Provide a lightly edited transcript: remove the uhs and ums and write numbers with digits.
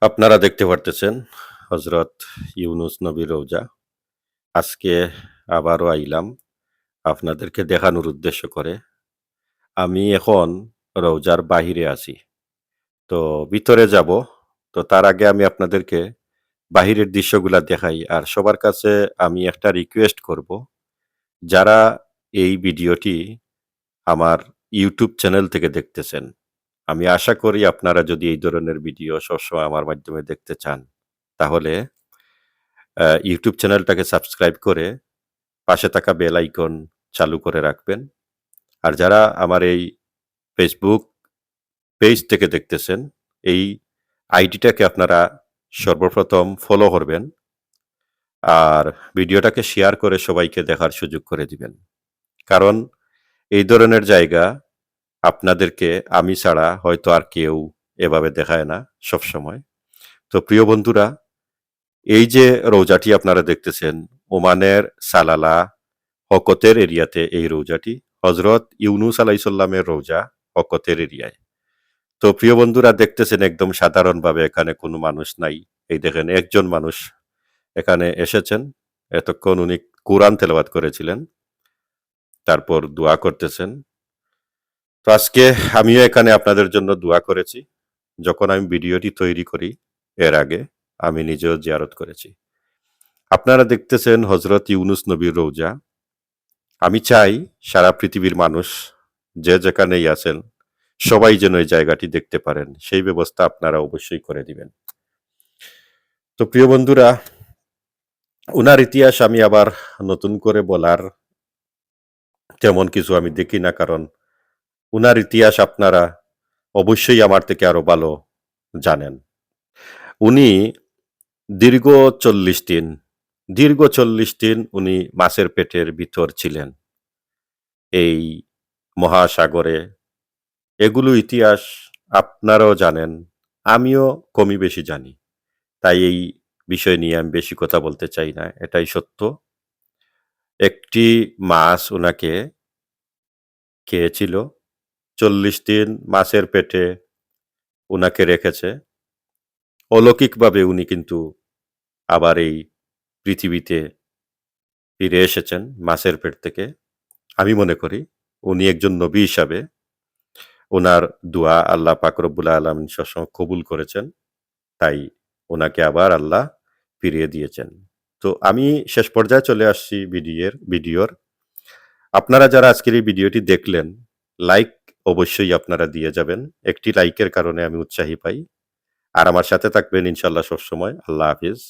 আপনারা দেখতে পারতেছেন হজরত ইউনুস নবীর রওজা। আজকে আবারও আইলাম আপনাদেরকে দেখানোর উদ্দেশ্য করে। আমি এখন রওজার বাহিরে আছি। তো ভিতরে যাব। তো তার আগে আমি আপনাদেরকে বাহিরের দৃশ্যগুলা দেখাই। আর সবার কাছে আমি একটা রিকোয়েস্ট করব। যারা এই ভিডিওটি আমার YouTube চ্যানেল থেকে দেখতেছেন, আমি আশা করি আপনারা যদি এই ধরনের ভিডিও সবসময় আমার মাধ্যমে দেখতে চান, তাহলে YouTube চ্যানেলটাকে সাবস্ক্রাইব করে পাশে থাকা বেল আইকন চালু করে রাখবেন। আর যারা আমার এই Facebook পেজ থেকে দেখতেছেন, এই আইডিটাকে আপনারা সর্বপ্রথম ফলো করবেন। আর ভিডিওটাকে শেয়ার করে সবাইকে দেখার সুযোগ করে দিবেন। কারণ এই ধরনের জায়গা আপনাদেরকে আমি ছাড়া হয়তো আর কেউ এভাবে দেখায় না সবসময়। তো প্রিয় বন্ধুরা, এই যে রৌজাটি আপনারা দেখতেছেন, ওমানের সালালা হকতের এরিয়াতে এই রৌজাটি হজরত ইউনুস আলাইসাল্লামের রৌজা হকতের এরিয়ায়। তো প্রিয় বন্ধুরা দেখতেছেন একদম সাধারণভাবে এখানে কোনো মানুষ নাই। এই দেখেন একজন মানুষ এখানে এসেছেন। এতক্ষণ উনি কোরআন তেলাওয়াত করেছিলেন। তারপর দোয়া করতেছেন। তো আজকে আমিও এখানে আপনাদের জন্য দোয়া করেছি। যখন আমি ভিডিওটি তৈরি করি এর আগে আমি নিজেও জিয়ারত করেছি। আপনারা দেখতেছেন হজরত ইউনুস নবীর রৌজা। আমি চাই সারা পৃথিবীর মানুষ যে যেখানেই আছেন সবাই যেন এই জায়গাটি দেখতে পারেন সেই ব্যবস্থা আপনারা অবশ্যই করে দিবেন। তো প্রিয় বন্ধুরা, উনার ইতিহাস আমি আবার নতুন করে বলার তেমন কিছু আমি দেখি না, কারণ উনার ইতিহাস আপনারা অবশ্যই আমার থেকে আরো ভালো জানেন। উনি দীর্ঘ ৪০ দিন দীর্ঘ ৪০ দিন উনি মাছের পেটের ভিতর ছিলেন এই মহাসাগরে। এগুলো ইতিহাস আপনারাও জানেন, আমিও কমই বেশি জানি। তাই এই বিষয় নিয়ে আমি বেশি কথা বলতে চাই না। এটাই সত্য। একটি মাছ উনাকে খেয়েছিল। ৪০ দিন মাছের পেটে উনাকে রেখেছে। অলৌকিকভাবে উনি কিন্তু আবার এই পৃথিবীতে ফিরে এসেছেন মাছের পেট থেকে। আমি মনে করি উনি একজন নবী হিসাবে উনার দোয়া আল্লাহ পাক রব্বুল আলামিন সবসময় কবুল করেছেন। তাই উনাকে আবার আল্লাহ ফিরিয়ে দিয়েছেন। তো আমি শেষ পর্যায়ে চলে আসছি ভিডিওর। আপনারা যারা আজকের এই ভিডিওটি দেখলেন, লাইক অবশ্যই আপনারা দিয়ে যাবেন। একটি লাইকের কারণে আমি উৎসাহী পাই। আর আমার সাথে থাকবেন ইনশাআল্লাহ সবসময়। আল্লাহ হাফিজ।